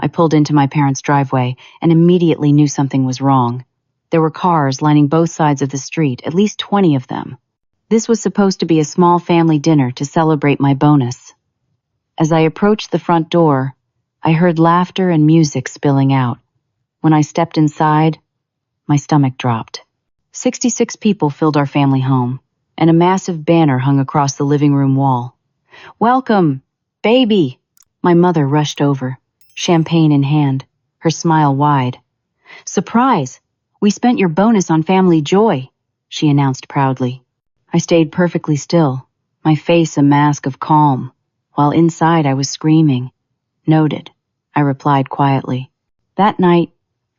I pulled into my parents' driveway and immediately knew something was wrong. There were cars lining both sides of the street, at least 20 of them. This was supposed to be a small family dinner to celebrate my bonus. As I approached the front door, I heard laughter and music spilling out. When I stepped inside, my stomach dropped. 66 people filled our family home, and a massive banner hung across the living room wall. "Welcome, baby!" My mother rushed over, champagne in hand, her smile wide. "Surprise! We spent your bonus on family joy," she announced proudly. I stayed perfectly still, my face a mask of calm, while inside I was screaming. "Noted," I replied quietly. That night,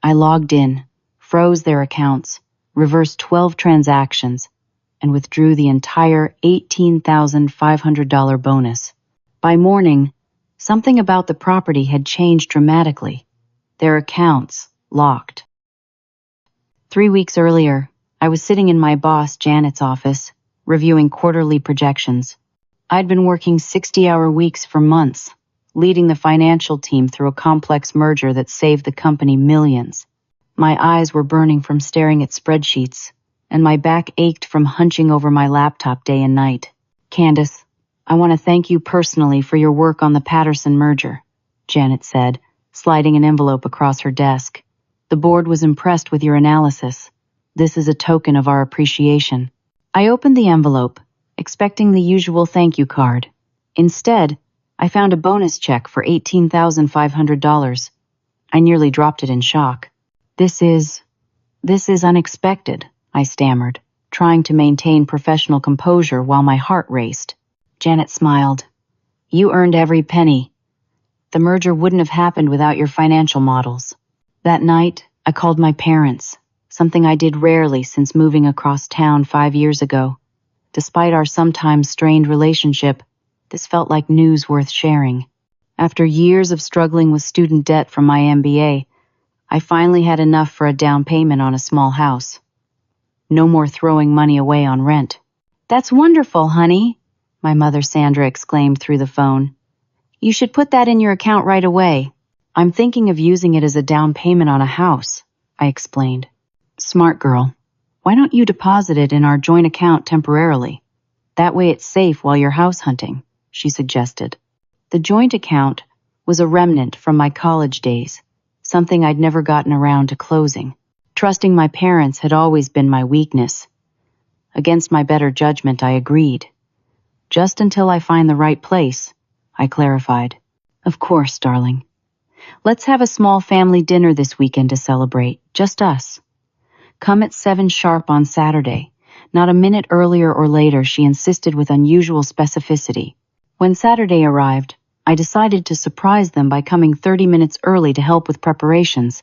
I logged in, froze their accounts, reversed 12 transactions, and withdrew the entire $18,500 bonus. By morning, something about the property had changed dramatically. Their accounts locked. 3 weeks earlier, I was sitting in my boss Janet's office, reviewing quarterly projections. I'd been working 60-hour weeks for months, leading the financial team through a complex merger that saved the company millions. My eyes were burning from staring at spreadsheets, and my back ached from hunching over my laptop day and night. "Candace, I want to thank you personally for your work on the Patterson merger," Janet said, sliding an envelope across her desk. "The board was impressed with your analysis. This is a token of our appreciation." I opened the envelope, expecting the usual thank you card. Instead, I found a bonus check for $18,500. I nearly dropped it in shock. This is unexpected," I stammered, trying to maintain professional composure while my heart raced. Janet smiled. "You earned every penny. The merger wouldn't have happened without your financial models." That night, I called my parents, something I did rarely since moving across town 5 years ago. Despite our sometimes strained relationship, this felt like news worth sharing. After years of struggling with student debt from my MBA, I finally had enough for a down payment on a small house. No more throwing money away on rent. "That's wonderful, honey," my mother Sandra exclaimed through the phone. "You should put that in your account right away." "I'm thinking of using it as a down payment on a house," I explained. "Smart girl. Why don't you deposit it in our joint account temporarily? That way it's safe while you're house hunting," she suggested. The joint account was a remnant from my college days, something I'd never gotten around to closing. Trusting my parents had always been my weakness. Against my better judgment, I agreed. "Just until I find the right place," I clarified. "Of course, darling. Let's have a small family dinner this weekend to celebrate, just us. Come at 7 sharp on Saturday." Not a minute earlier or later, she insisted with unusual specificity. When Saturday arrived, I decided to surprise them by coming 30 minutes early to help with preparations.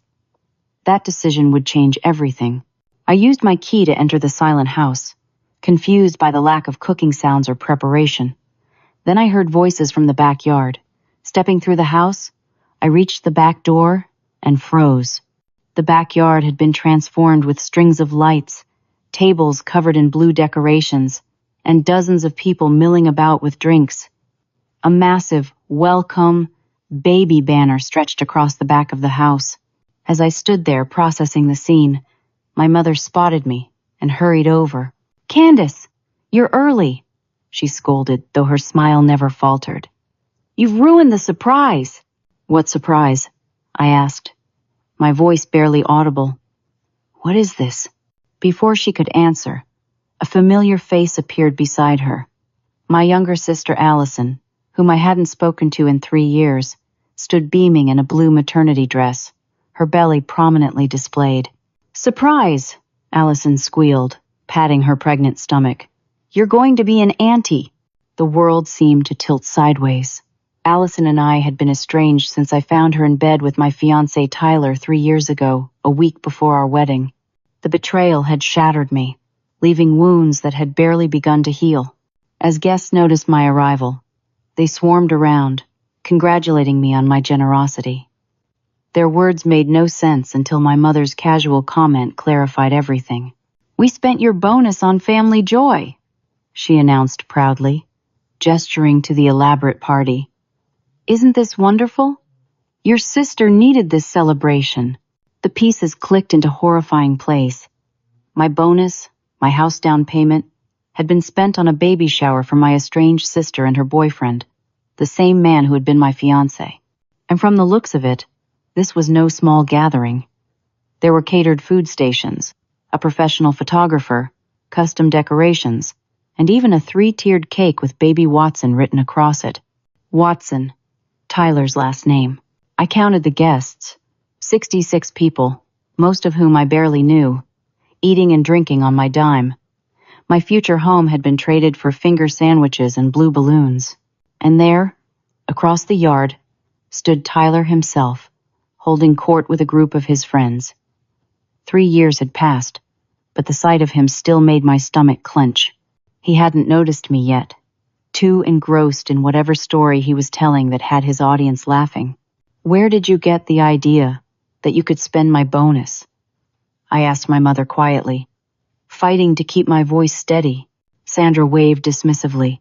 That decision would change everything. I used my key to enter the silent house, confused by the lack of cooking sounds or preparation. Then I heard voices from the backyard. Stepping through the house, I reached the back door and froze. The backyard had been transformed with strings of lights, tables covered in blue decorations, and dozens of people milling about with drinks. A massive "Welcome, Baby" banner stretched across the back of the house. As I stood there processing the scene, my mother spotted me and hurried over. "Candace, you're early," she scolded, though her smile never faltered. "You've ruined the surprise." "What surprise?" I asked, my voice barely audible. "What is this?" Before she could answer, a familiar face appeared beside her. My younger sister Allison, whom I hadn't spoken to in 3 years, stood beaming in a blue maternity dress, her belly prominently displayed. "Surprise!" Allison squealed, patting her pregnant stomach. "You're going to be an auntie." The world seemed to tilt sideways. Allison and I had been estranged since I found her in bed with my fiancé Tyler 3 years ago, a week before our wedding. The betrayal had shattered me, leaving wounds that had barely begun to heal. As guests noticed my arrival, they swarmed around, congratulating me on my generosity. Their words made no sense until my mother's casual comment clarified everything. "We spent your bonus on family joy," she announced proudly, gesturing to the elaborate party. "Isn't this wonderful?" Your sister needed this celebration. The pieces clicked into horrifying place. My bonus, my house down payment, had been spent on a baby shower for my estranged sister and her boyfriend, the same man who had been my fiancé. And from the looks of it, this was no small gathering. There were catered food stations, a professional photographer, custom decorations, and even a 3-tiered cake with baby Watson written across it. Watson, Tyler's last name. I counted the guests, 66 people, most of whom I barely knew, eating and drinking on my dime. My future home had been traded for finger sandwiches and blue balloons. And there, across the yard, stood Tyler himself, holding court with a group of his friends. 3 years had passed, but the sight of him still made my stomach clench. He hadn't noticed me yet, too engrossed in whatever story he was telling that had his audience laughing. Where did you get the idea that you could spend my bonus? I asked my mother quietly, fighting to keep my voice steady. Sandra waved dismissively.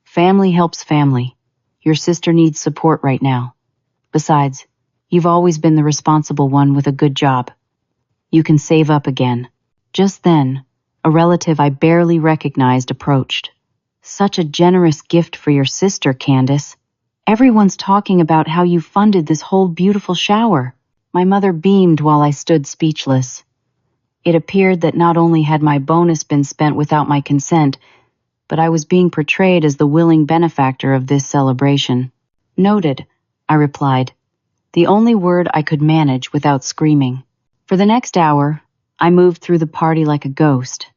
Family helps family. Your sister needs support right now. Besides, you've always been the responsible one with a good job. You can save up again. Just then, a relative I barely recognized approached. Such a generous gift for your sister, Candace. Everyone's talking about how you funded this whole beautiful shower. My mother beamed while I stood speechless. It appeared that not only had my bonus been spent without my consent, but I was being portrayed as the willing benefactor of this celebration. Noted, I replied, the only word I could manage without screaming. For the next hour, I moved through the party like a ghost,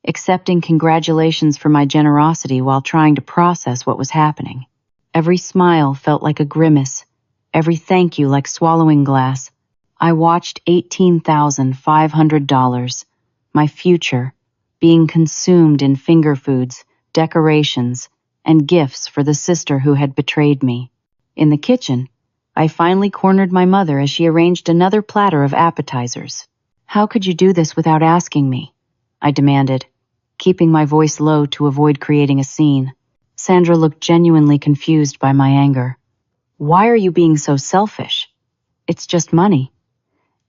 accepting congratulations for my generosity while trying to process what was happening. Every smile felt like a grimace, every thank you like swallowing glass. I watched $18,500, my future, being consumed in finger foods, decorations, and gifts for the sister who had betrayed me. In the kitchen, I finally cornered my mother as she arranged another platter of appetizers. How could you do this without asking me? I demanded, keeping my voice low to avoid creating a scene. Sandra looked genuinely confused by my anger. Why are you being so selfish? It's just money.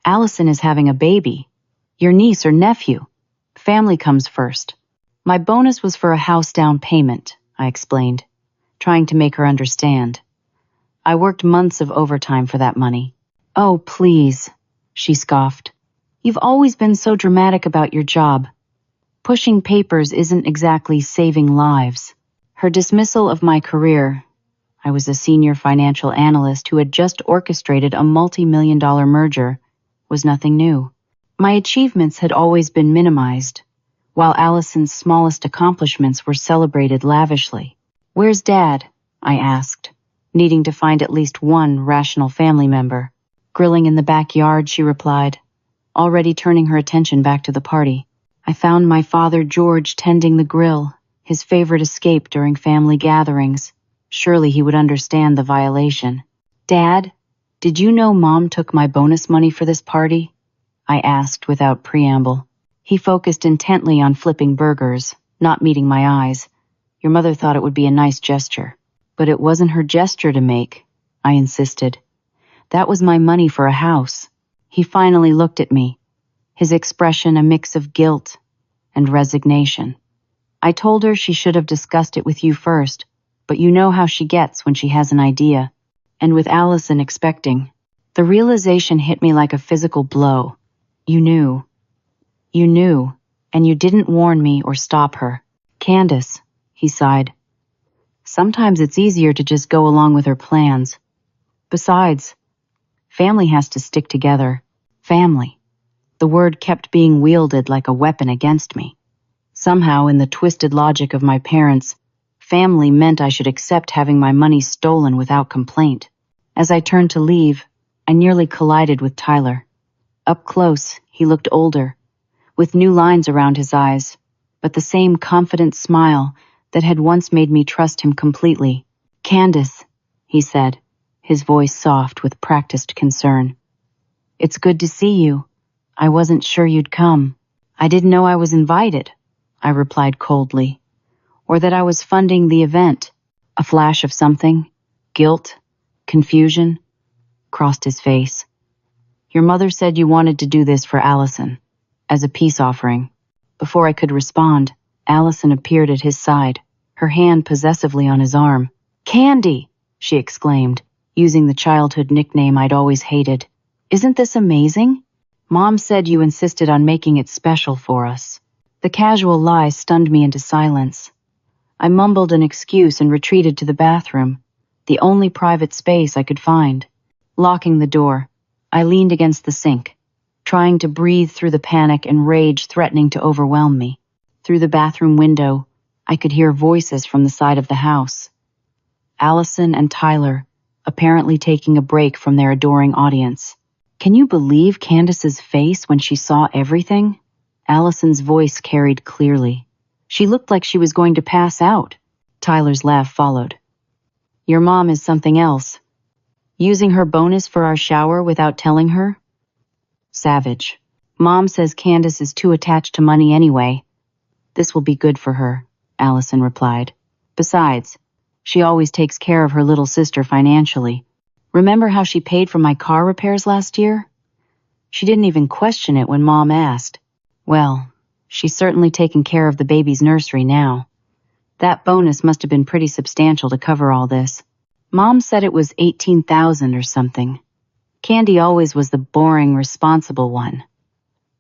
Allison is having a baby. Your niece or nephew. Family comes first. My bonus was for a house down payment, I explained, trying to make her understand. I worked months of overtime for that money. Oh, please, she scoffed. You've always been so dramatic about your job. Pushing papers isn't exactly saving lives. Her dismissal of my career, I was a senior financial analyst who had just orchestrated a multi-million-dollar merger, was nothing new. My achievements had always been minimized, while Allison's smallest accomplishments were celebrated lavishly. Where's Dad? I asked, needing to find at least one rational family member. Grilling in the backyard, she replied, already turning her attention back to the party. I found my father George tending the grill, his favorite escape during family gatherings. Surely he would understand the violation. Dad, did you know Mom took my bonus money for this party? I asked without preamble. He focused intently on flipping burgers, not meeting my eyes. Your mother thought it would be a nice gesture. But it wasn't her gesture to make, I insisted. That was my money for a house. He finally looked at me, his expression a mix of guilt and resignation. I told her she should have discussed it with you first, but you know how she gets when she has an idea. And with Allison expecting, the realization hit me like a physical blow. You knew, and you didn't warn me or stop her. Candace, he sighed. Sometimes it's easier to just go along with her plans. Besides, family has to stick together. Family. The word kept being wielded like a weapon against me. Somehow, in the twisted logic of my parents, family meant I should accept having my money stolen without complaint. As I turned to leave, I nearly collided with Tyler. Up close, he looked older, with new lines around his eyes, but the same confident smile that had once made me trust him completely. Candace, he said, his voice soft with practiced concern. It's good to see you. I wasn't sure you'd come. I didn't know I was invited, I replied coldly, or that I was funding the event. A flash of something, guilt, confusion. crossed his face. Your mother said you wanted to do this for Allison, as a peace offering. Before I could respond, Allison appeared at his side, her hand possessively on his arm. Candy, she exclaimed, using the childhood nickname I'd always hated. Isn't this amazing? Mom said you insisted on making it special for us. The casual lie stunned me into silence. I mumbled an excuse and retreated to the bathroom, the only private space I could find. Locking the door, I leaned against the sink, trying to breathe through the panic and rage threatening to overwhelm me. Through the bathroom window, I could hear voices from the side of the house. Allison and Tyler, apparently taking a break from their adoring audience. Can you believe Candace's face when she saw everything? Allison's voice carried clearly. She looked like she was going to pass out. Tyler's laugh followed. Your mom is something else. Using her bonus for our shower without telling her? Savage. Mom says Candace is too attached to money anyway. This will be good for her, Allison replied. Besides, she always takes care of her little sister financially. Remember how she paid for my car repairs last year? She didn't even question it when Mom asked. Well, she's certainly taking care of the baby's nursery now. That bonus must have been pretty substantial to cover all this. Mom said it was $18,000 or something. Candy always was the boring, responsible one.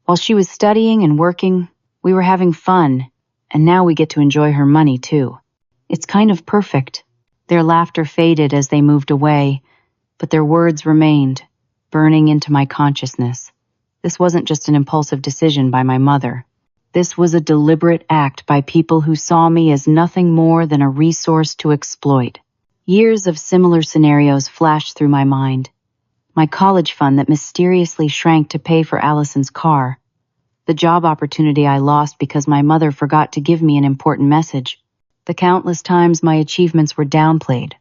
While she was studying and working, we were having fun, and now we get to enjoy her money too. It's kind of perfect. Their laughter faded as they moved away, but their words remained, burning into my consciousness. This wasn't just an impulsive decision by my mother. This was a deliberate act by people who saw me as nothing more than a resource to exploit. Years of similar scenarios flashed through my mind. My college fund that mysteriously shrank to pay for Allison's car. The job opportunity I lost because my mother forgot to give me an important message. The countless times my achievements were downplayed,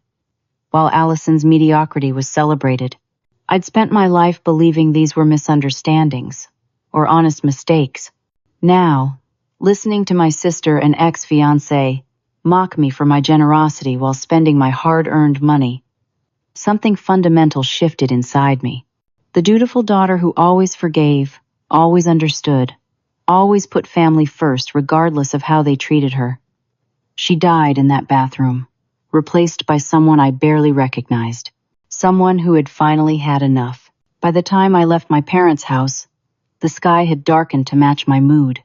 while Allison's mediocrity was celebrated. I'd spent my life believing these were misunderstandings, or honest mistakes. Now, listening to my sister and ex-fiancé mock me for my generosity while spending my hard-earned money, something fundamental shifted inside me. The dutiful daughter who always forgave, always understood, always put family first regardless of how they treated her. She died in that bathroom, replaced by someone I barely recognized, someone who had finally had enough. By the time I left my parents' house, the sky had darkened to match my mood.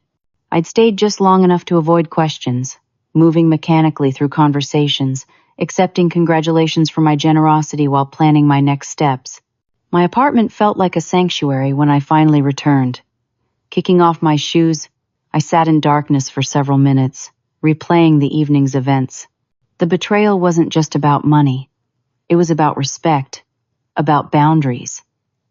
I'd stayed just long enough to avoid questions, moving mechanically through conversations, accepting congratulations for my generosity while planning my next steps. My apartment felt like a sanctuary when I finally returned. Kicking off my shoes, I sat in darkness for several minutes, replaying the evening's events. The betrayal wasn't just about money. It was about respect, about boundaries,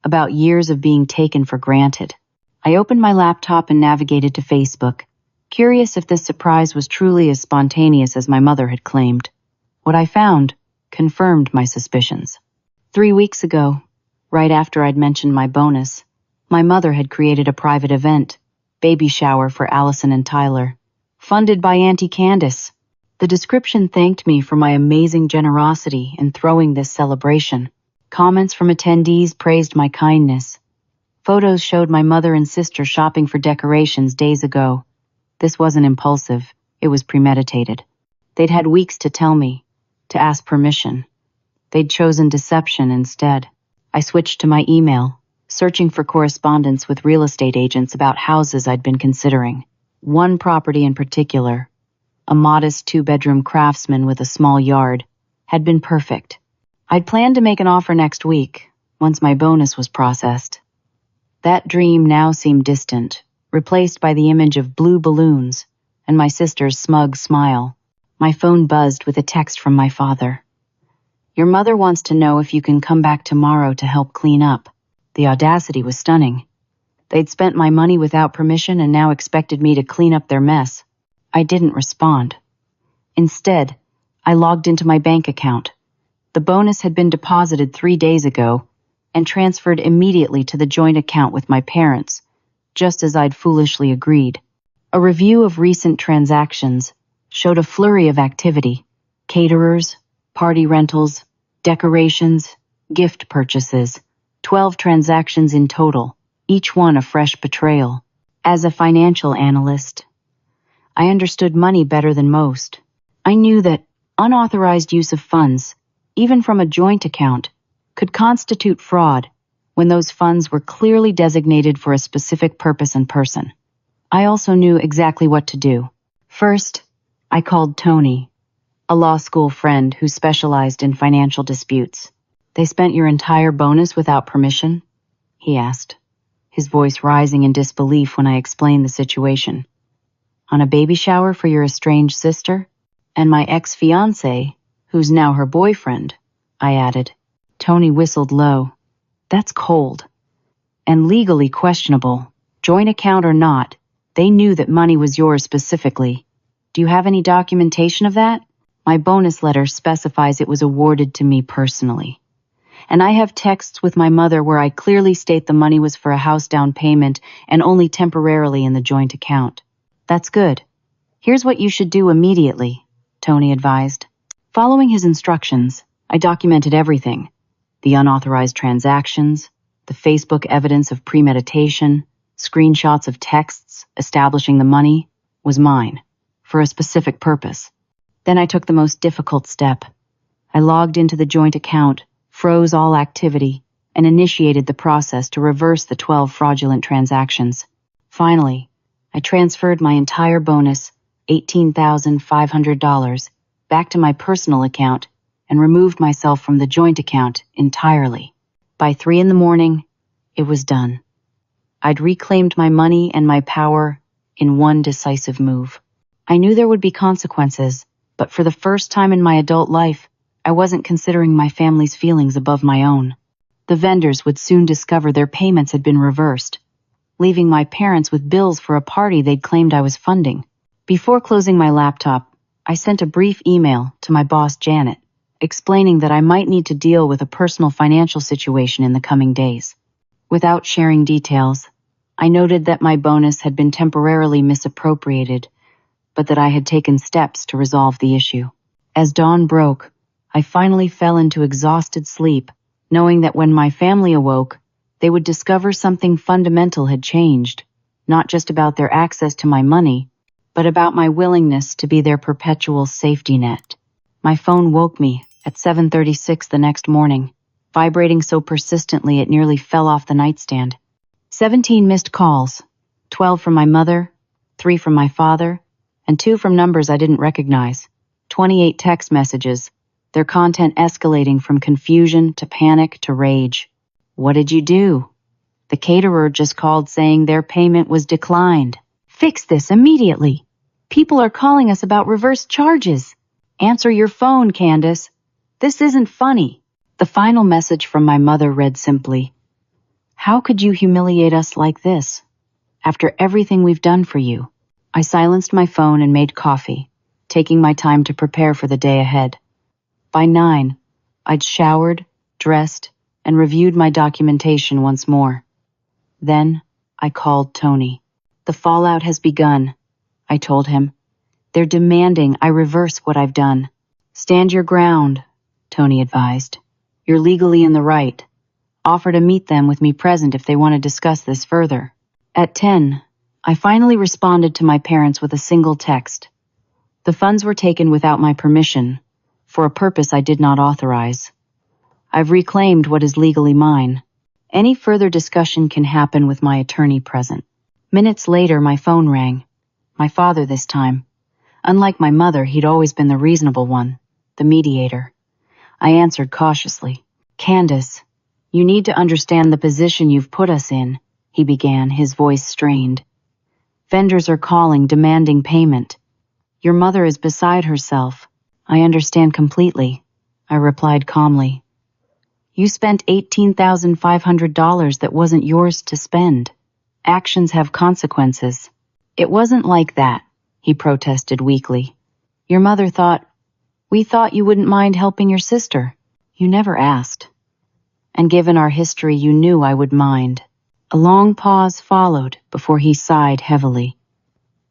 about years of being taken for granted. I opened my laptop and navigated to Facebook, curious if this surprise was truly as spontaneous as my mother had claimed. What I found confirmed my suspicions. 3 weeks ago, right after I'd mentioned my bonus, my mother had created a private event, baby shower for Allison and Tyler, funded by Auntie Candace. The description thanked me for my amazing generosity in throwing this celebration. Comments from attendees praised my kindness. Photos showed my mother and sister shopping for decorations days ago. This wasn't impulsive, it was premeditated. They'd had weeks to tell me, to ask permission. They'd chosen deception instead. I switched to my email, searching for correspondence with real estate agents about houses I'd been considering. One property in particular, a modest 2-bedroom craftsman with a small yard, had been perfect. I'd planned to make an offer next week, once my bonus was processed. That dream now seemed distant, replaced by the image of blue balloons and my sister's smug smile. My phone buzzed with a text from my father. Your mother wants to know if you can come back tomorrow to help clean up. The audacity was stunning. They'd spent my money without permission and now expected me to clean up their mess. I didn't respond. Instead, I logged into my bank account. The bonus had been deposited 3 days ago and transferred immediately to the joint account with my parents, just as I'd foolishly agreed. A review of recent transactions showed a flurry of activity: caterers, party rentals, decorations, gift purchases, 12 transactions in total, each one a fresh betrayal. As a financial analyst, I understood money better than most. I knew that unauthorized use of funds, even from a joint account, could constitute fraud when those funds were clearly designated for a specific purpose and person. I also knew exactly what to do. First, I called Tony, a law school friend who specialized in financial disputes. "They spent your entire bonus without permission?" he asked, his voice rising in disbelief when I explained the situation. "On a baby shower for your estranged sister? And my ex-fiancé, who's now her boyfriend," I added. Tony whistled low. "That's cold. And legally questionable. Joint account or not, they knew that money was yours specifically. Do you have any documentation of that? My bonus letter specifies it was awarded to me personally. And I have texts with my mother where I clearly state the money was for a house down payment and only temporarily in the joint account." "That's good. Here's what you should do immediately," Tony advised. Following his instructions, I documented everything: the unauthorized transactions, the Facebook evidence of premeditation, screenshots of texts establishing the money was mine, for a specific purpose. Then I took the most difficult step. I logged into the joint account, froze all activity, and initiated the process to reverse the 12 fraudulent transactions. Finally, I transferred my entire bonus, $18,500, back to my personal account and removed myself from the joint account entirely. By 3 a.m, it was done. I'd reclaimed my money and my power in one decisive move. I knew there would be consequences, but for the first time in my adult life, I wasn't considering my family's feelings above my own. The vendors would soon discover their payments had been reversed, leaving my parents with bills for a party they'd claimed I was funding. Before closing my laptop, I sent a brief email to my boss, Janet, explaining that I might need to deal with a personal financial situation in the coming days. Without sharing details, I noted that my bonus had been temporarily misappropriated, but that I had taken steps to resolve the issue. As dawn broke, I finally fell into exhausted sleep, knowing that when my family awoke, they would discover something fundamental had changed, not just about their access to my money, but about my willingness to be their perpetual safety net. My phone woke me at 7:36 the next morning, vibrating so persistently it nearly fell off the nightstand. 17 missed calls, 12 from my mother, 3 from my father, and 2 from numbers I didn't recognize. 28 text messages, their content escalating from confusion to panic to rage. "What did you do?" "The caterer just called saying their payment was declined." "Fix this immediately. People are calling us about reverse charges." "Answer your phone, Candace. This isn't funny." The final message from my mother read simply, "How could you humiliate us like this, after everything we've done for you?" I silenced my phone and made coffee, taking my time to prepare for the day ahead. By 9, I'd showered, dressed, and reviewed my documentation once more. Then I called Tony. "The fallout has begun," I told him. "They're demanding I reverse what I've done." "Stand your ground," Tony advised. "You're legally in the right. Offer to meet them with me present if they want to discuss this further." At 10, I finally responded to my parents with a single text. The funds were taken without my permission, for a purpose I did not authorize. I've reclaimed what is legally mine. Any further discussion can happen with my attorney present. Minutes later, my phone rang. My father this time. Unlike my mother, he'd always been the reasonable one, the mediator. I answered cautiously. "Candace, you need to understand the position you've put us in," he began, his voice strained. "Vendors are calling, demanding payment. Your mother is beside herself." "I understand completely," I replied calmly. "You spent $18,500 that wasn't yours to spend. Actions have consequences." "It wasn't like that," he protested weakly. "Your mother we thought you wouldn't mind helping your sister. You never asked. And given our history, you knew I would mind." A long pause followed before he sighed heavily.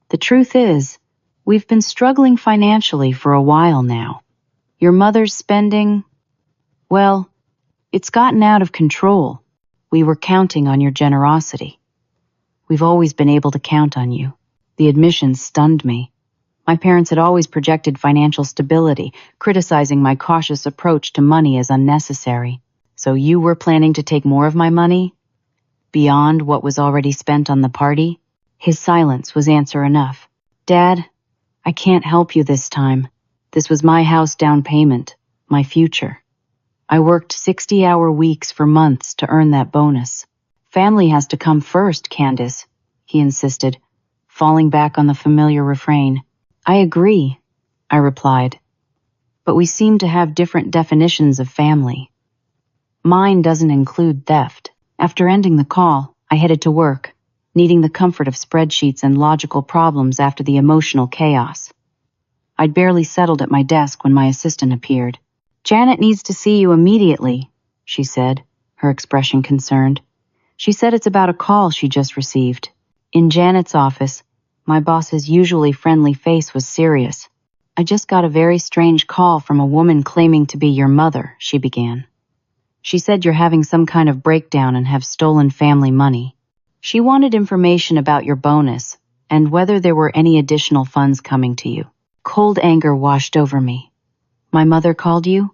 "The truth is, we've been struggling financially for a while now. Your mother's spending, well, It's gotten out of control. We were counting on your generosity. We've always been able to count on you." The admission stunned me. My parents had always projected financial stability, criticizing my cautious approach to money as unnecessary. "So you were planning to take more of my money? Beyond what was already spent on the party?" His silence was answer enough. "Dad, I can't help you this time. This was my house down payment, my future. I worked 60-hour weeks for months to earn that bonus. Family has to come first, Candace," he insisted, falling back on the familiar refrain. "I agree," I replied. "But we seem to have different definitions of family. Mine doesn't include theft." After ending the call, I headed to work, needing the comfort of spreadsheets and logical problems after the emotional chaos. I'd barely settled at my desk when my assistant appeared. "Janet needs to see you immediately," she said, her expression concerned. She said it's about a call she just received. In Janet's office, my boss's usually friendly face was serious. "I just got a very strange call from a woman claiming to be your mother," she began. "She said you're having some kind of breakdown and have stolen family money. She wanted information about your bonus and whether there were any additional funds coming to you." Cold anger washed over me. "My mother called you?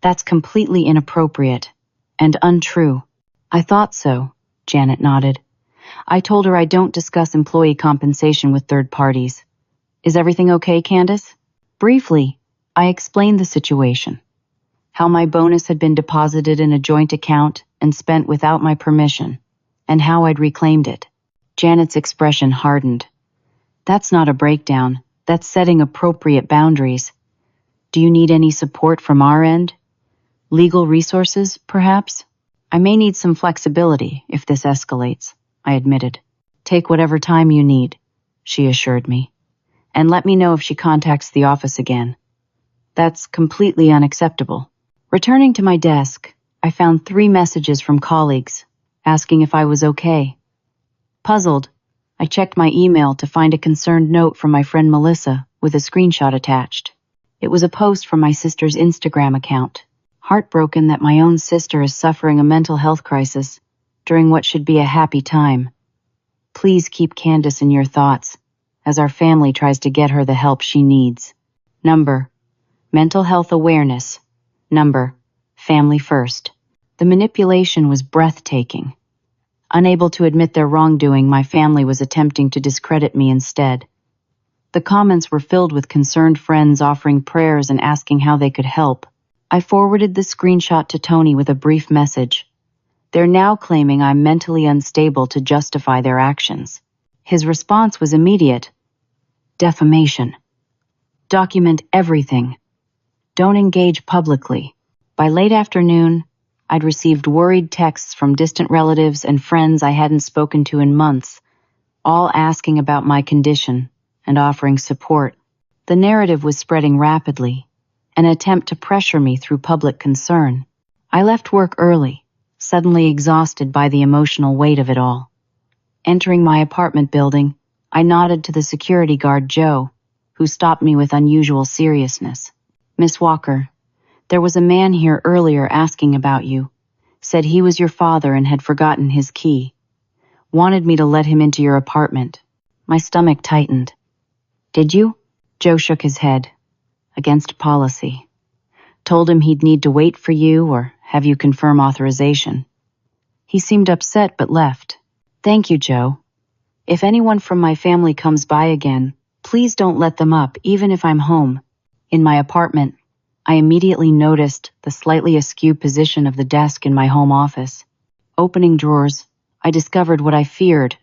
That's completely inappropriate and untrue." "I thought so," Janet nodded. "I told her I don't discuss employee compensation with third parties. Is everything okay, Candace?" Briefly, I explained the situation. How my bonus had been deposited in a joint account and spent without my permission, and how I'd reclaimed it. Janet's expression hardened. "That's not a breakdown. That's setting appropriate boundaries. Do you need any support from our end? Legal resources, perhaps?" "I may need some flexibility if this escalates," I admitted. "Take whatever time you need," she assured me. "And let me know if she contacts the office again." That's completely unacceptable. Returning to my desk, I found 3 messages from colleagues asking if I was okay. Puzzled, I checked my email to find a concerned note from my friend Melissa with a screenshot attached. It was a post from my sister's Instagram account. Heartbroken that my own sister is suffering a mental health crisis during what should be a happy time. Please keep Candace in your thoughts as our family tries to get her the help she needs. Number: mental health awareness. Number: family first. The manipulation was breathtaking. Unable to admit their wrongdoing, my family was attempting to discredit me instead. The comments were filled with concerned friends offering prayers and asking how they could help. I forwarded the screenshot to Tony with a brief message. They're now claiming I'm mentally unstable to justify their actions. His response was immediate. Defamation. Document everything. Don't engage publicly. By late afternoon, I'd received worried texts from distant relatives and friends I hadn't spoken to in months, all asking about my condition and offering support. The narrative was spreading rapidly, an attempt to pressure me through public concern. I left work early, suddenly exhausted by the emotional weight of it all. Entering my apartment building, I nodded to the security guard, Joe, who stopped me with unusual seriousness. "Miss Walker, there was a man here earlier asking about you. Said he was your father and had forgotten his key. Wanted me to let him into your apartment." My stomach tightened. "Did you?" Joe shook his head. "Against policy. Told him he'd need to wait for you or have you confirm authorization." He seemed upset but left. "Thank you, Joe. If anyone from my family comes by again, please don't let them up, even if I'm home." In my apartment, I immediately noticed the slightly askew position of the desk in my home office. Opening drawers, I discovered what I feared.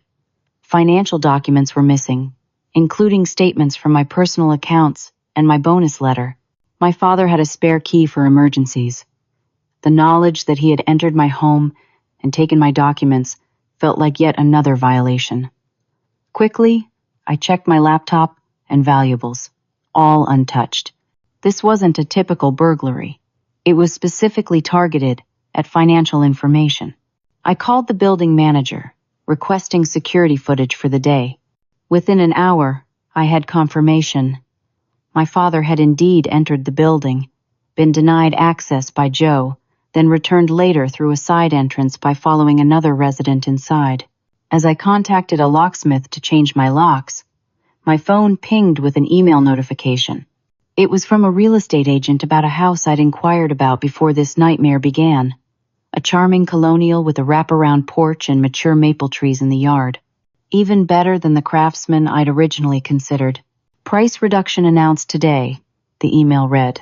Financial documents were missing, including statements from my personal accounts and my bonus letter. My father had a spare key for emergencies. The knowledge that he had entered my home and taken my documents felt like yet another violation. Quickly, I checked my laptop and valuables, all untouched. This wasn't a typical burglary. It was specifically targeted at financial information. I called the building manager, requesting security footage for the day. Within an hour, I had confirmation. My father had indeed entered the building, been denied access by Joe, then returned later through a side entrance by following another resident inside. As I contacted a locksmith to change my locks, my phone pinged with an email notification. It was from a real estate agent about a house I'd inquired about before this nightmare began. A charming colonial with a wraparound porch and mature maple trees in the yard. Even better than the craftsman I'd originally considered. Price reduction announced today, the email read.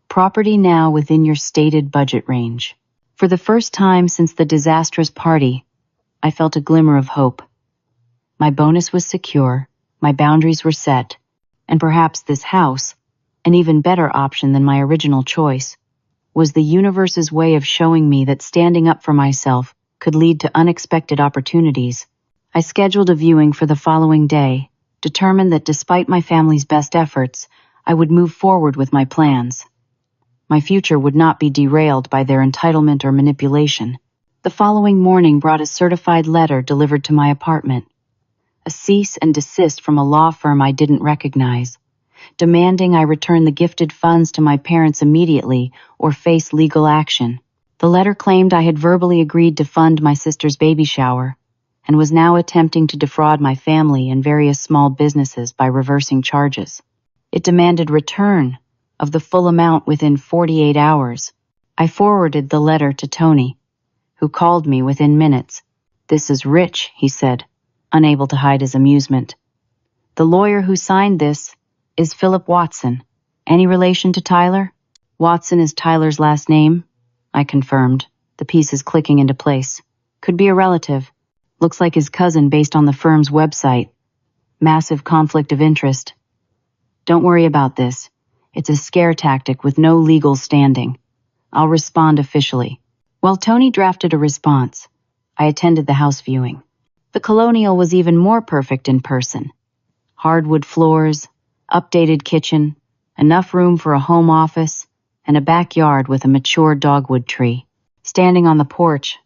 Property now within your stated budget range. For the first time since the disastrous party, I felt a glimmer of hope. My bonus was secure, my boundaries were set, and perhaps this house, an even better option than my original choice, was the universe's way of showing me that standing up for myself could lead to unexpected opportunities. I scheduled a viewing for the following day, determined that despite my family's best efforts, I would move forward with my plans. My future would not be derailed by their entitlement or manipulation. The following morning brought a certified letter delivered to my apartment. A cease and desist from a law firm I didn't recognize, demanding I return the gifted funds to my parents immediately or face legal action. The letter claimed I had verbally agreed to fund my sister's baby shower, and was now attempting to defraud my family and various small businesses by reversing charges. It demanded return of the full amount within 48 hours. I forwarded the letter to Tony, who called me within minutes. "This is rich," he said, unable to hide his amusement. "The lawyer who signed this is Philip Watson. Any relation to Tyler?" "Watson is Tyler's last name," I confirmed, the pieces clicking into place. "Could be a relative. Looks like his cousin based on the firm's website. Massive conflict of interest. Don't worry about this. It's a scare tactic with no legal standing. I'll respond officially." While Tony drafted a response, I attended the house viewing. The colonial was even more perfect in person. Hardwood floors, updated kitchen, enough room for a home office, and a backyard with a mature dogwood tree. Standing on the porch,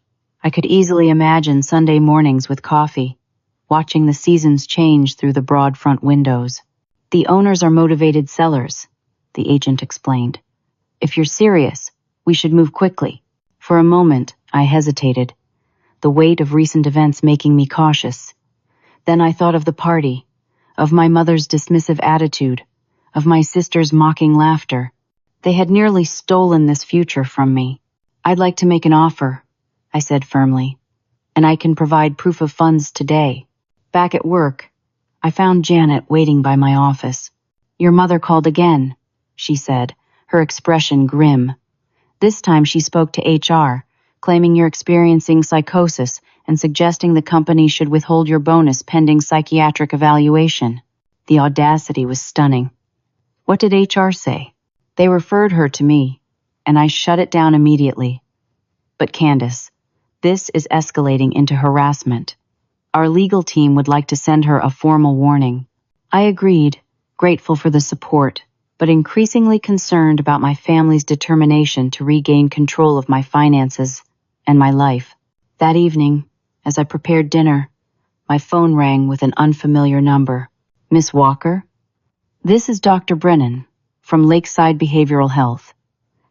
I could easily imagine Sunday mornings with coffee, watching the seasons change through the broad front windows. "The owners are motivated sellers," the agent explained. "If you're serious, we should move quickly." For a moment, I hesitated, the weight of recent events making me cautious. Then I thought of the party, of my mother's dismissive attitude, of my sister's mocking laughter. They had nearly stolen this future from me. "I'd like to make an offer," I said firmly, "and I can provide proof of funds today." Back at work, I found Janet waiting by my office. "Your mother called again," she said, her expression grim. This time she spoke to HR, claiming you're experiencing psychosis and suggesting the company should withhold your bonus pending psychiatric evaluation. The audacity was stunning. What did HR say? They referred her to me, and I shut it down immediately. "But Candace, this is escalating into harassment. Our legal team would like to send her a formal warning." I agreed, grateful for the support, but increasingly concerned about my family's determination to regain control of my finances and my life. That evening, as I prepared dinner, my phone rang with an unfamiliar number. "Miss Walker? This is Dr. Brennan, from Lakeside Behavioral Health.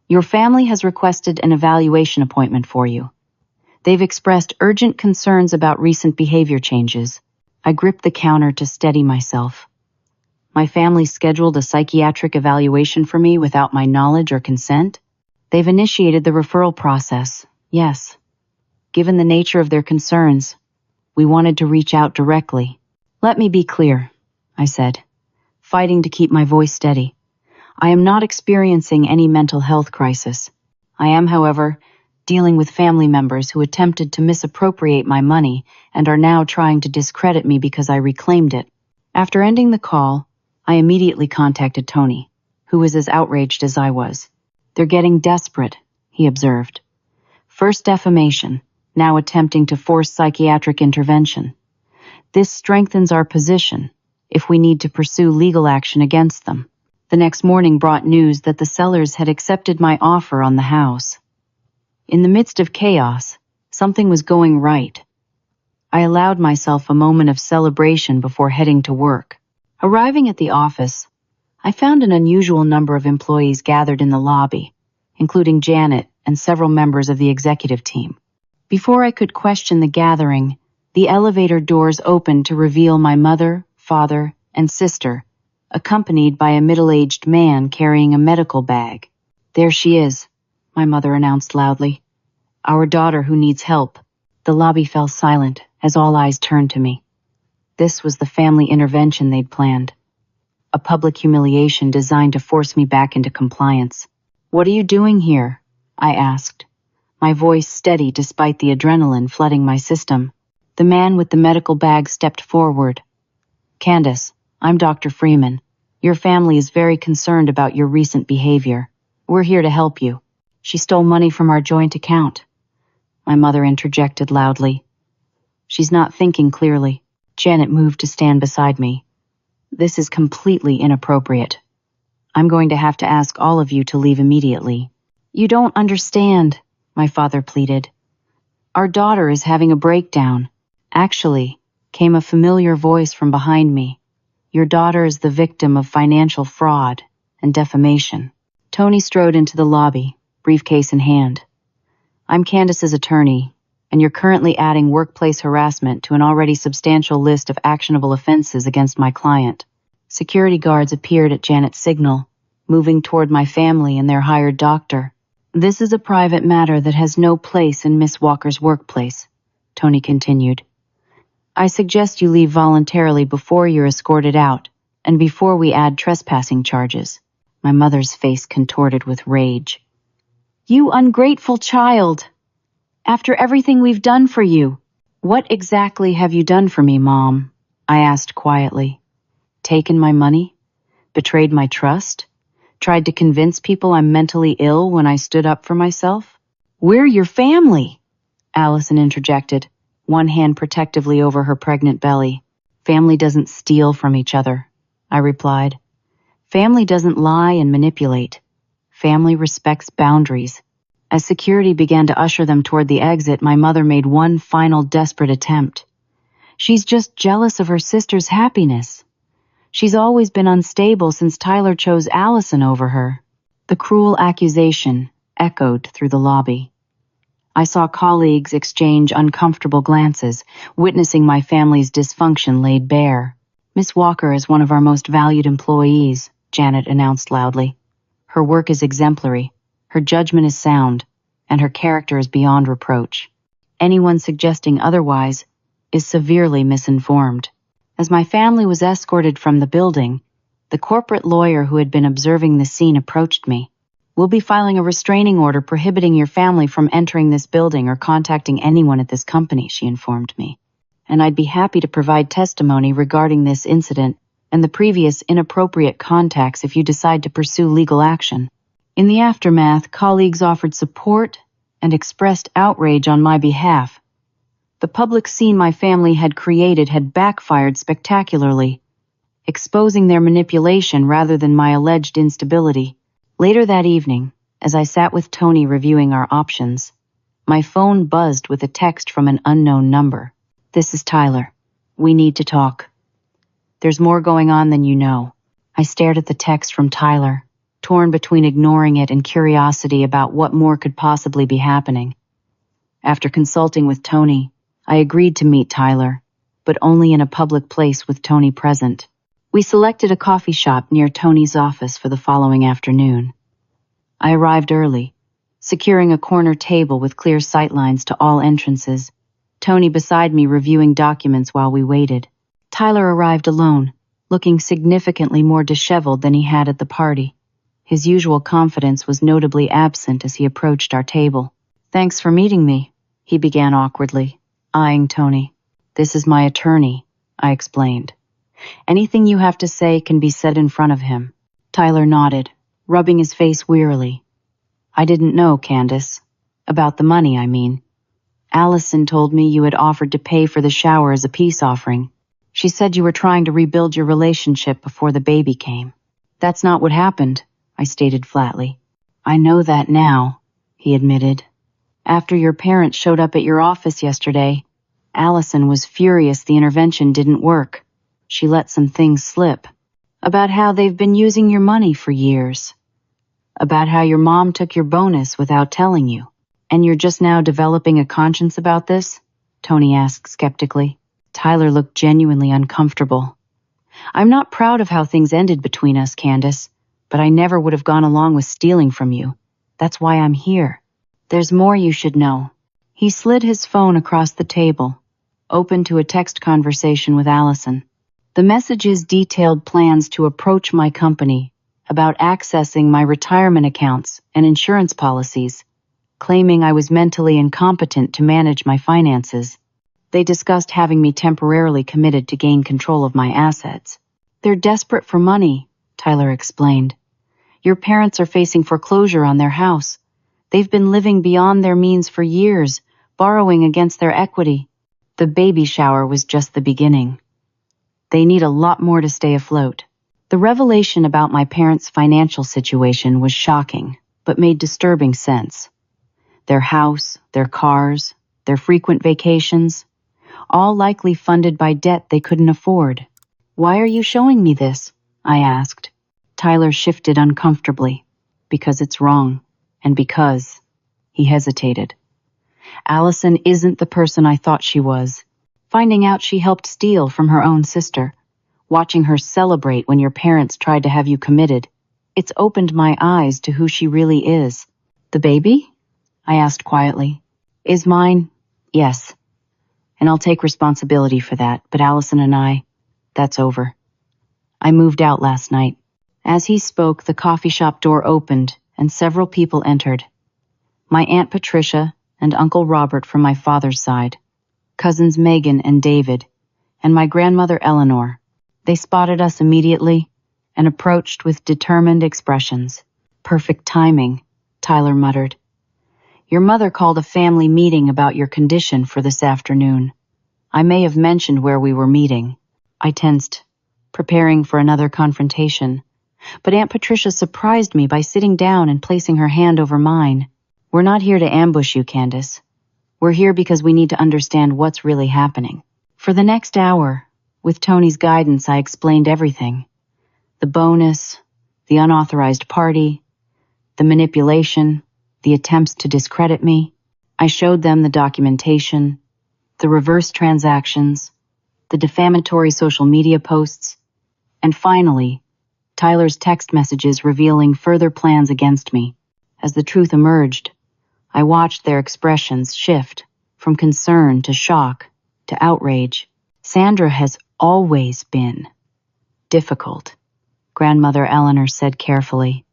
Your family has requested an evaluation appointment for you. They've expressed urgent concerns about recent behavior changes." I gripped the counter to steady myself. My family scheduled a psychiatric evaluation for me without my knowledge or consent? They've initiated the referral process, yes. Given the nature of their concerns, we wanted to reach out directly. "Let me be clear," I said, fighting to keep my voice steady. "I am not experiencing any mental health crisis. I am, however, dealing with family members who attempted to misappropriate my money and are now trying to discredit me because I reclaimed it." After ending the call, I immediately contacted Tony, who was as outraged as I was. "They're getting desperate," he observed. "First defamation, now attempting to force psychiatric intervention. This strengthens our position if we need to pursue legal action against them." The next morning brought news that the sellers had accepted my offer on the house. In the midst of chaos, something was going right. I allowed myself a moment of celebration before heading to work. Arriving at the office, I found an unusual number of employees gathered in the lobby, including Janet and several members of the executive team. Before I could question the gathering, the elevator doors opened to reveal my mother, father, and sister, accompanied by a middle-aged man carrying a medical bag. "There she is," my mother announced loudly. "Our daughter who needs help." The lobby fell silent as all eyes turned to me. This was the family intervention they'd planned. A public humiliation designed to force me back into compliance. "What are you doing here?" I asked, my voice steady despite the adrenaline flooding my system. The man with the medical bag stepped forward. "Candace, I'm Dr. Freeman. Your family is very concerned about your recent behavior. We're here to help you." "She stole money from our joint account," my mother interjected loudly. "She's not thinking clearly." Janet moved to stand beside me. "This is completely inappropriate. I'm going to have to ask all of you to leave immediately." "You don't understand," my father pleaded. "Our daughter is having a breakdown." "Actually," came a familiar voice from behind me, "your daughter is the victim of financial fraud and defamation." Tony strode into the lobby, briefcase in hand. "I'm Candace's attorney, and you're currently adding workplace harassment to an already substantial list of actionable offenses against my client." Security guards appeared at Janet's signal, moving toward my family and their hired doctor. "This is a private matter that has no place in Miss Walker's workplace," Tony continued. "I suggest you leave voluntarily before you're escorted out, and before we add trespassing charges." My mother's face contorted with rage. "You ungrateful child! After everything we've done for you." "What exactly have you done for me, Mom?" I asked quietly. "Taken my money? Betrayed my trust? Tried to convince people I'm mentally ill when I stood up for myself?" "We're your family," Allison interjected, one hand protectively over her pregnant belly. "Family doesn't steal from each other," I replied. "Family doesn't lie and manipulate. Family respects boundaries." As security began to usher them toward the exit, my mother made one final desperate attempt. "She's just jealous of her sister's happiness. She's always been unstable since Tyler chose Allison over her." The cruel accusation echoed through the lobby. I saw colleagues exchange uncomfortable glances, witnessing my family's dysfunction laid bare. "Miss Walker is one of our most valued employees," Janet announced loudly. "Her work is exemplary, her judgment is sound, and her character is beyond reproach. Anyone suggesting otherwise is severely misinformed." As my family was escorted from the building, the corporate lawyer who had been observing the scene approached me. "We'll be filing a restraining order prohibiting your family from entering this building or contacting anyone at this company," she informed me. "And I'd be happy to provide testimony regarding this incident and the previous inappropriate contacts if you decide to pursue legal action." In the aftermath, colleagues offered support and expressed outrage on my behalf. The public scene my family had created had backfired spectacularly, exposing their manipulation rather than my alleged instability. Later that evening, as I sat with Tony reviewing our options, my phone buzzed with a text from an unknown number. "This is Tyler. We need to talk. There's more going on than you know." I stared at the text from Tyler, torn between ignoring it and curiosity about what more could possibly be happening. After consulting with Tony, I agreed to meet Tyler, but only in a public place with Tony present. We selected a coffee shop near Tony's office for the following afternoon. I arrived early, securing a corner table with clear sightlines to all entrances, Tony beside me reviewing documents while we waited. Tyler arrived alone, looking significantly more disheveled than he had at the party. His usual confidence was notably absent as he approached our table. "Thanks for meeting me," he began awkwardly, eyeing Tony. "This is my attorney," I explained. "Anything you have to say can be said in front of him." Tyler nodded, rubbing his face wearily. "I didn't know, Candace. About the money, I mean. Allison told me you had offered to pay for the shower as a peace offering. She said you were trying to rebuild your relationship before the baby came." "That's not what happened," I stated flatly. "I know that now," he admitted. "After your parents showed up at your office yesterday, Allison was furious the intervention didn't work. She let some things slip about how they've been using your money for years." About how your mom took your bonus without telling you. And you're just now developing a conscience about this? Tony asked skeptically. Tyler looked genuinely uncomfortable. I'm not proud of how things ended between us, Candace, but I never would have gone along with stealing from you. That's why I'm here. There's more you should know. He slid his phone across the table, open to a text conversation with Allison. The messages detailed plans to approach my company about accessing my retirement accounts and insurance policies, claiming I was mentally incompetent to manage my finances. They discussed having me temporarily committed to gain control of my assets. They're desperate for money, Tyler explained. Your parents are facing foreclosure on their house. They've been living beyond their means for years, borrowing against their equity. The baby shower was just the beginning. They need a lot more to stay afloat. The revelation about my parents' financial situation was shocking, but made disturbing sense. Their house, their cars, their frequent vacations, all likely funded by debt they couldn't afford. Why are you showing me this? I asked. Tyler shifted uncomfortably. Because it's wrong, and because... He hesitated. Allison isn't the person I thought she was. Finding out she helped steal from her own sister, watching her celebrate when your parents tried to have you committed, it's opened my eyes to who she really is. The baby? I asked quietly. Is mine? Yes. And I'll take responsibility for that, but Allison and I, that's over. I moved out last night. As he spoke, the coffee shop door opened and several people entered. My Aunt Patricia and Uncle Robert from my father's side, cousins Megan and David, and my grandmother Eleanor. They spotted us immediately and approached with determined expressions. Perfect timing, Tyler muttered. Your mother called a family meeting about your condition for this afternoon. I may have mentioned where we were meeting. I tensed, preparing for another confrontation, but Aunt Patricia surprised me by sitting down and placing her hand over mine. We're not here to ambush you, Candace. We're here because we need to understand what's really happening. For the next hour, with Tony's guidance, I explained everything. The bonus, the unauthorized party, the manipulation, the attempts to discredit me. I showed them the documentation, the reverse transactions, the defamatory social media posts, and finally, Tyler's text messages revealing further plans against me. As the truth emerged, I watched their expressions shift from concern to shock to outrage. Sandra has always been difficult, Grandmother Eleanor said carefully.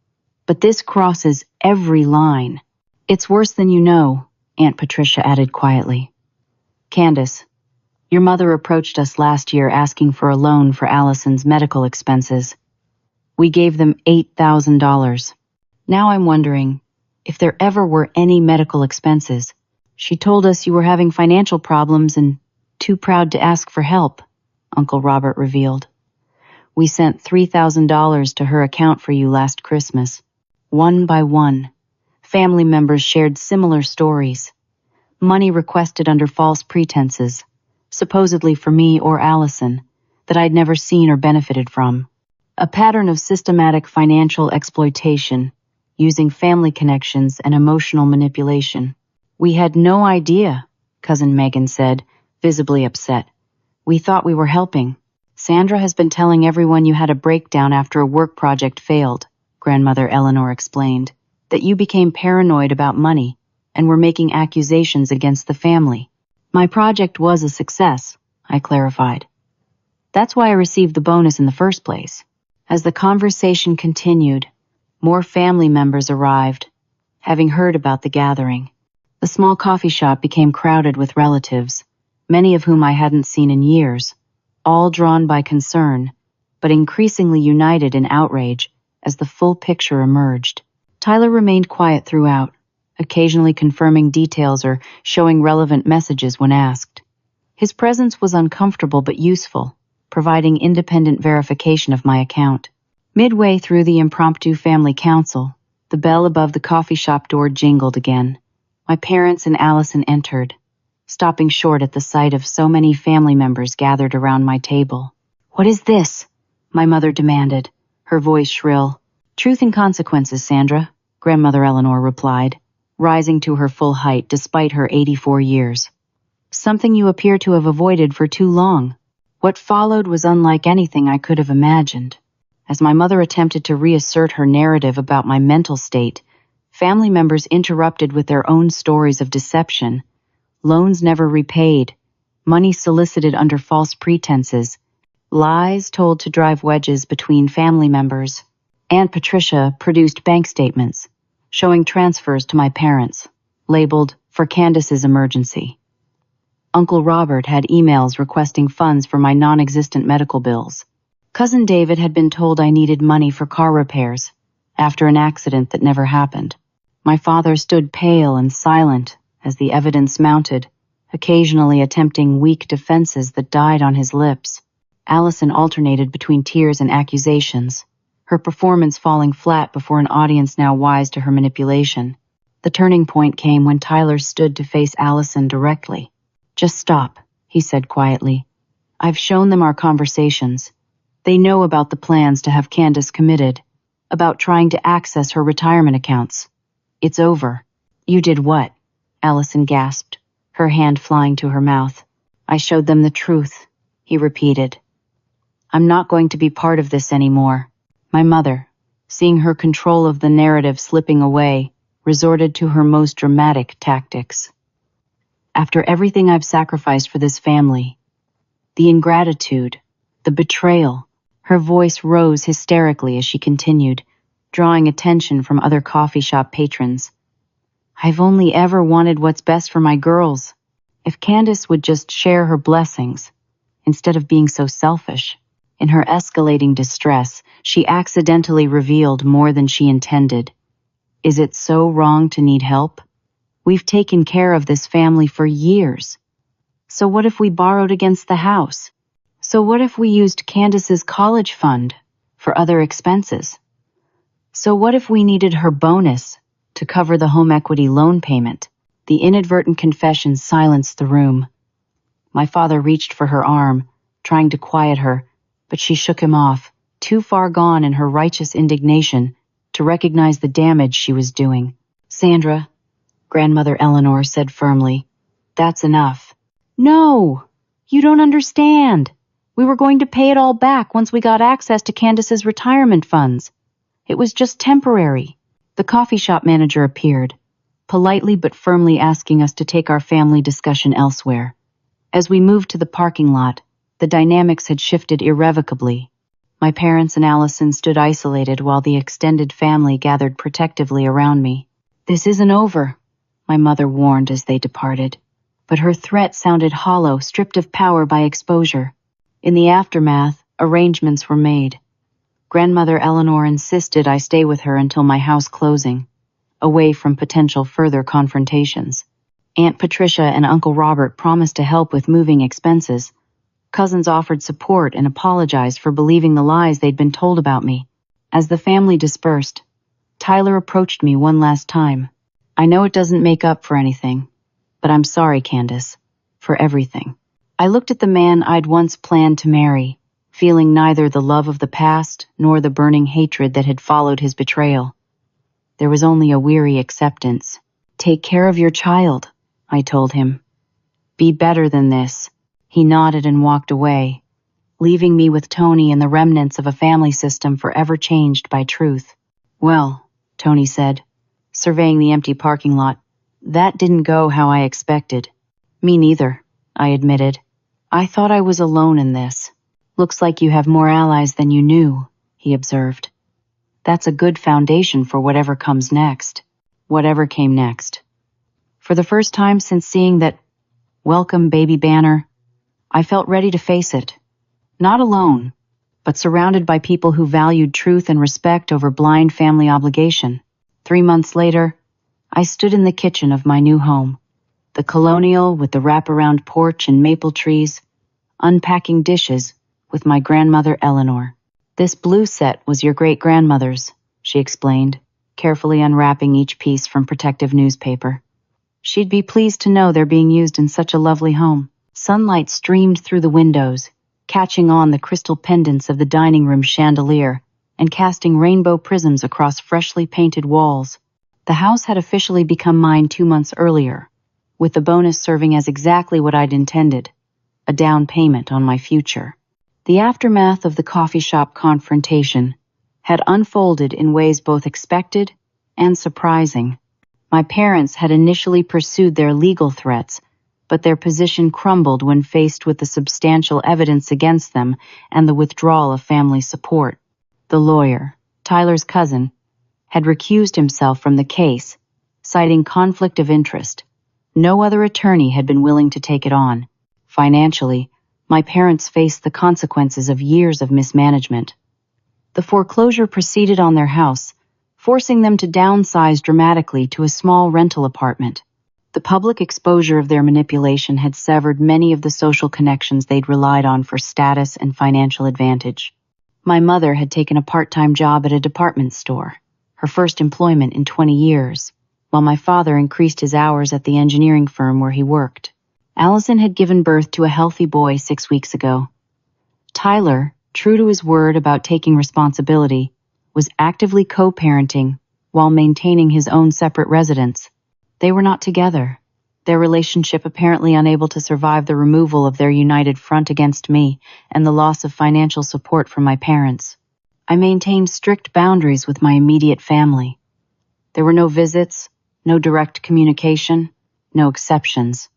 But this crosses every line. It's worse than you know, Aunt Patricia added quietly. Candace, your mother approached us last year asking for a loan for Allison's medical expenses. We gave them $8,000. Now I'm wondering if there ever were any medical expenses. She told us you were having financial problems and too proud to ask for help, Uncle Robert revealed. We sent $3,000 to her account for you last Christmas. One by one, family members shared similar stories. Money requested under false pretenses, supposedly for me or Allison, that I'd never seen or benefited from. A pattern of systematic financial exploitation, using family connections and emotional manipulation. We had no idea, Cousin Megan said, visibly upset. We thought we were helping. Sandra has been telling everyone you had a breakdown after a work project failed, Grandmother Eleanor explained, that you became paranoid about money and were making accusations against the family. My project was a success, I clarified. That's why I received the bonus in the first place. As the conversation continued, more family members arrived, having heard about the gathering. The small coffee shop became crowded with relatives, many of whom I hadn't seen in years, all drawn by concern, but increasingly united in outrage as the full picture emerged. Tyler remained quiet throughout, occasionally confirming details or showing relevant messages when asked. His presence was uncomfortable but useful, providing independent verification of my account. Midway through the impromptu family council, the bell above the coffee shop door jingled again. My parents and Allison entered, stopping short at the sight of so many family members gathered around my table. What is this? My mother demanded, her voice shrill. Truth and consequences, Sandra, Grandmother Eleanor replied, rising to her full height despite her 84 years. Something you appear to have avoided for too long. What followed was unlike anything I could have imagined. As my mother attempted to reassert her narrative about my mental state, family members interrupted with their own stories of deception, loans never repaid, money solicited under false pretenses, lies told to drive wedges between family members. Aunt Patricia produced bank statements showing transfers to my parents, labeled for Candace's emergency. Uncle Robert had emails requesting funds for my non-existent medical bills. Cousin David had been told I needed money for car repairs after an accident that never happened. My father stood pale and silent as the evidence mounted, occasionally attempting weak defenses that died on his lips. Allison alternated between tears and accusations, her performance falling flat before an audience now wise to her manipulation. The turning point came when Tyler stood to face Allison directly. "Just stop," he said quietly. "I've shown them our conversations. They know about the plans to have Candace committed, about trying to access her retirement accounts. It's over." "You did what?" Allison gasped, her hand flying to her mouth. "I showed them the truth," he repeated. "I'm not going to be part of this anymore." My mother, seeing her control of the narrative slipping away, resorted to her most dramatic tactics. "After everything I've sacrificed for this family, the ingratitude, the betrayal," her voice rose hysterically as she continued, drawing attention from other coffee shop patrons. "I've only ever wanted what's best for my girls. If Candace would just share her blessings, instead of being so selfish." In her escalating distress, she accidentally revealed more than she intended. "Is it so wrong to need help? We've taken care of this family for years. So what if we borrowed against the house? So what if we used Candace's college fund for other expenses? So what if we needed her bonus to cover the home equity loan payment?" The inadvertent confession silenced the room. My father reached for her arm, trying to quiet her, but she shook him off, too far gone in her righteous indignation to recognize the damage she was doing. "Sandra," Grandmother Eleanor said firmly, "that's enough." "No, you don't understand. We were going to pay it all back once we got access to Candace's retirement funds. It was just temporary." The coffee shop manager appeared, politely but firmly asking us to take our family discussion elsewhere. As we moved to the parking lot, the dynamics had shifted irrevocably. My parents and Allison stood isolated while the extended family gathered protectively around me. "This isn't over," my mother warned as they departed. But her threat sounded hollow, stripped of power by exposure. In the aftermath, arrangements were made. Grandmother Eleanor insisted I stay with her until my house closing, away from potential further confrontations. Aunt Patricia and Uncle Robert promised to help with moving expenses. Cousins offered support and apologized for believing the lies they'd been told about me. As the family dispersed, Tyler approached me one last time. "I know it doesn't make up for anything, but I'm sorry, Candace, for everything." I looked at the man I'd once planned to marry, feeling neither the love of the past nor the burning hatred that had followed his betrayal. There was only a weary acceptance. "Take care of your child," I told him. "Be better than this." He nodded and walked away, leaving me with Tony and the remnants of a family system forever changed by truth. "Well," Tony said, surveying the empty parking lot, "that didn't go how I expected." "Me neither," I admitted. "I thought I was alone in this." "Looks like you have more allies than you knew," he observed. "That's a good foundation for whatever comes next." Whatever came next. For the first time since seeing that welcome baby banner, I felt ready to face it. Not alone, but surrounded by people who valued truth and respect over blind family obligation. 3 months later, I stood in the kitchen of my new home, the colonial with the wraparound porch and maple trees, unpacking dishes with my grandmother Eleanor. "This blue set was your great-grandmother's," she explained, carefully unwrapping each piece from protective newspaper. "She'd be pleased to know they're being used in such a lovely home." Sunlight streamed through the windows, catching on the crystal pendants of the dining room chandelier and casting rainbow prisms across freshly painted walls. The house had officially become mine 2 months earlier, with the bonus serving as exactly what I'd intended, a down payment on my future. The aftermath of the coffee shop confrontation had unfolded in ways both expected and surprising. My parents had initially pursued their legal threats, but their position crumbled when faced with the substantial evidence against them and the withdrawal of family support. The lawyer, Tyler's cousin, had recused himself from the case, citing conflict of interest. No other attorney had been willing to take it on. Financially, my parents faced the consequences of years of mismanagement. The foreclosure proceeded on their house, forcing them to downsize dramatically to a small rental apartment. The public exposure of their manipulation had severed many of the social connections they'd relied on for status and financial advantage. My mother had taken a part-time job at a department store, her first employment in 20 years, while my father increased his hours at the engineering firm where he worked. Allison had given birth to a healthy boy 6 weeks ago. Tyler, true to his word about taking responsibility, was actively co-parenting while maintaining his own separate residence. They were not together, their relationship apparently unable to survive the removal of their united front against me and the loss of financial support from my parents. I maintained strict boundaries with my immediate family. There were no visits, no direct communication, no exceptions.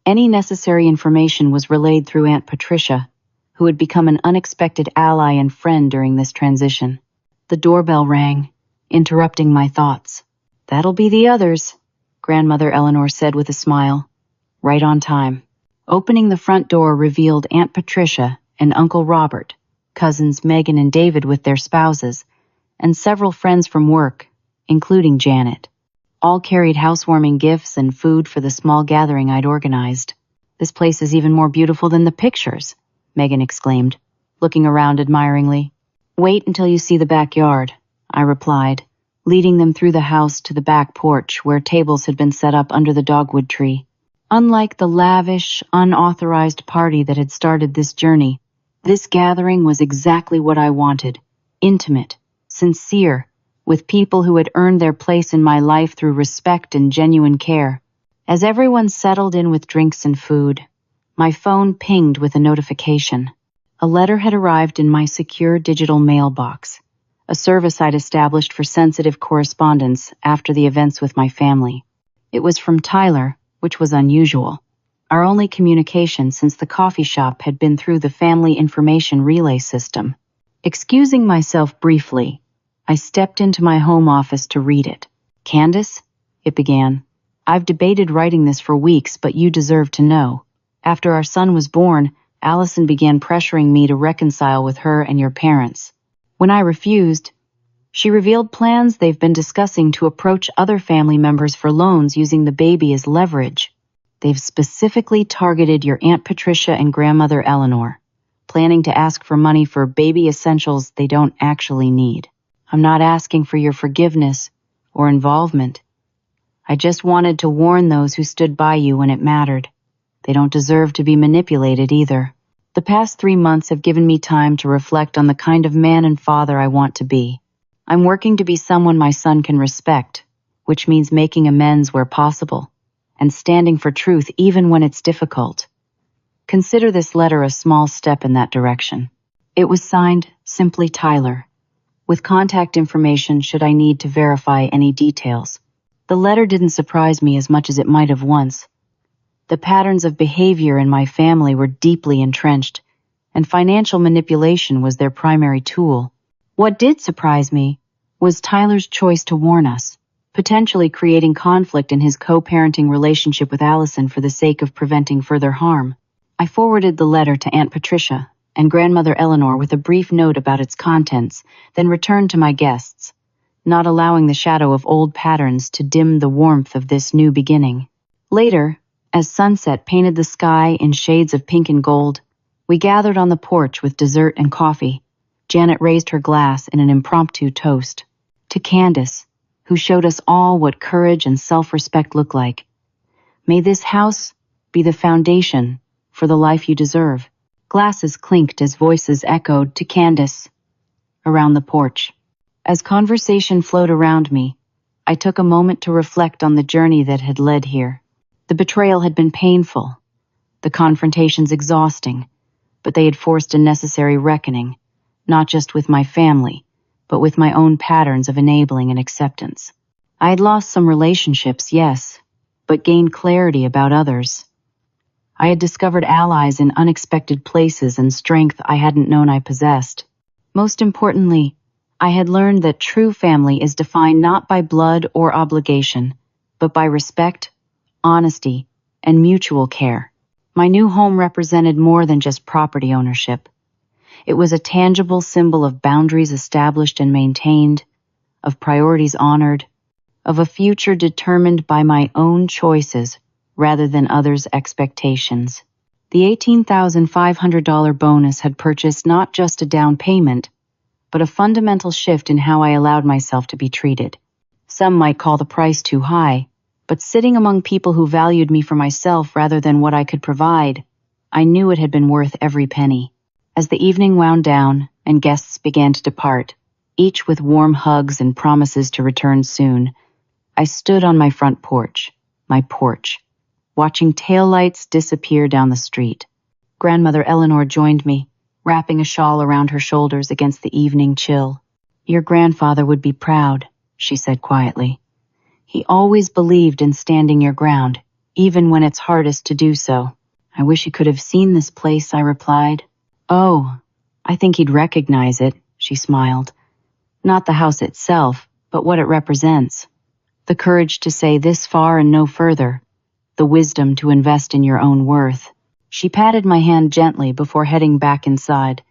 Any necessary information was relayed through Aunt Patricia, who had become an unexpected ally and friend during this transition. The doorbell rang, interrupting my thoughts. "That'll be the others," Grandmother Eleanor said with a smile. Right on time. Opening the front door revealed Aunt Patricia and Uncle Robert, cousins Megan and David with their spouses, and several friends from work, including Janet. All carried housewarming gifts and food for the small gathering I'd organized. "This place is even more beautiful than the pictures," Megan exclaimed, looking around admiringly. "Wait until you see the backyard," I replied, leading them through the house to the back porch where tables had been set up under the dogwood tree. Unlike the lavish, unauthorized party that had started this journey, this gathering was exactly what I wanted: intimate, sincere, with people who had earned their place in my life through respect and genuine care. As everyone settled in with drinks and food, my phone pinged with a notification. A letter had arrived in my secure digital mailbox, a service I'd established for sensitive correspondence after the events with my family. It was from Tyler, which was unusual. Our only communication since the coffee shop had been through the family information relay system. Excusing myself briefly, I stepped into my home office to read it. "Candace," it began, "I've debated writing this for weeks, but you deserve to know. After our son was born, Allison began pressuring me to reconcile with her and your parents. When I refused, she revealed plans they've been discussing to approach other family members for loans using the baby as leverage. They've specifically targeted your Aunt Patricia and Grandmother Eleanor, planning to ask for money for baby essentials they don't actually need. I'm not asking for your forgiveness or involvement. I just wanted to warn those who stood by you when it mattered. They don't deserve to be manipulated either. The past 3 months have given me time to reflect on the kind of man and father I want to be. I'm working to be someone my son can respect, which means making amends where possible, and standing for truth even when it's difficult. Consider this letter a small step in that direction." It was signed simply Tyler, with contact information should I need to verify any details. The letter didn't surprise me as much as it might have once. The patterns of behavior in my family were deeply entrenched, and financial manipulation was their primary tool. What did surprise me was Tyler's choice to warn us, potentially creating conflict in his co-parenting relationship with Allison for the sake of preventing further harm. I forwarded the letter to Aunt Patricia and Grandmother Eleanor with a brief note about its contents, then returned to my guests, not allowing the shadow of old patterns to dim the warmth of this new beginning. Later, as sunset painted the sky in shades of pink and gold, we gathered on the porch with dessert and coffee. Janet raised her glass in an impromptu toast. "To Candace, who showed us all what courage and self-respect look like. May this house be the foundation for the life you deserve." Glasses clinked as voices echoed "To Candace" around the porch. As conversation flowed around me, I took a moment to reflect on the journey that had led here. The betrayal had been painful, the confrontations exhausting, but they had forced a necessary reckoning, not just with my family, but with my own patterns of enabling and acceptance. I had lost some relationships, yes, but gained clarity about others. I had discovered allies in unexpected places and strength I hadn't known I possessed. Most importantly, I had learned that true family is defined not by blood or obligation, but by respect, honesty, and mutual care. My new home represented more than just property ownership. It was a tangible symbol of boundaries established and maintained, of priorities honored, of a future determined by my own choices rather than others' expectations. The $18,500 bonus had purchased not just a down payment, but a fundamental shift in how I allowed myself to be treated. Some might call the price too high, but sitting among people who valued me for myself rather than what I could provide, I knew it had been worth every penny. As the evening wound down and guests began to depart, each with warm hugs and promises to return soon, I stood on my front porch, watching taillights disappear down the street. Grandmother Eleanor joined me, wrapping a shawl around her shoulders against the evening chill. "Your grandfather would be proud," she said quietly. "He always believed in standing your ground, even when it's hardest to do so." "I wish he could have seen this place," I replied. "Oh, I think he'd recognize it," she smiled. "Not the house itself, but what it represents. The courage to say this far and no further. The wisdom to invest in your own worth." She patted my hand gently before heading back inside,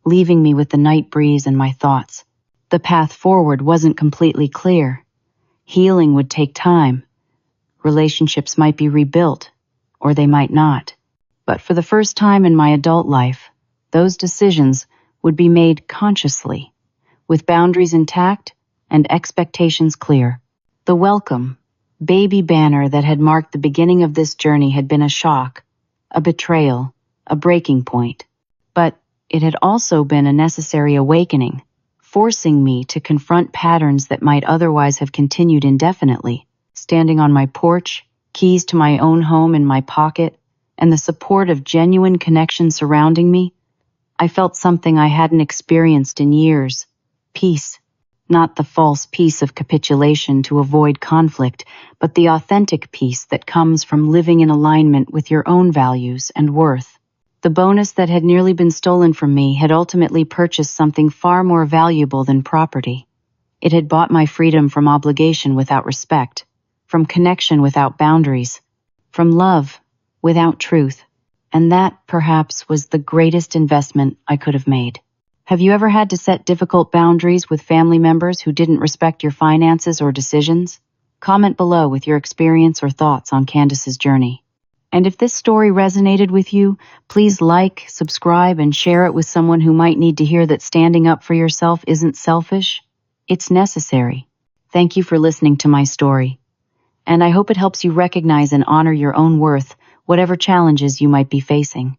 leaving me with the night breeze and my thoughts. The path forward wasn't completely clear. Healing would take time. Relationships might be rebuilt, or they might not. But for the first time in my adult life, those decisions would be made consciously, with boundaries intact and expectations clear. The welcome, baby banner that had marked the beginning of this journey had been a shock, a betrayal, a breaking point. But it had also been a necessary awakening, forcing me to confront patterns that might otherwise have continued indefinitely. Standing on my porch, keys to my own home in my pocket, and the support of genuine connection surrounding me, I felt something I hadn't experienced in years: peace. Not the false peace of capitulation to avoid conflict, but the authentic peace that comes from living in alignment with your own values and worth. The bonus that had nearly been stolen from me had ultimately purchased something far more valuable than property. It had bought my freedom from obligation without respect, from connection without boundaries, from love without truth. And that, perhaps, was the greatest investment I could have made. Have you ever had to set difficult boundaries with family members who didn't respect your finances or decisions? Comment below with your experience or thoughts on Candace's journey. And if this story resonated with you, please like, subscribe, and share it with someone who might need to hear that standing up for yourself isn't selfish. It's necessary. Thank you for listening to my story. And I hope it helps you recognize and honor your own worth, whatever challenges you might be facing.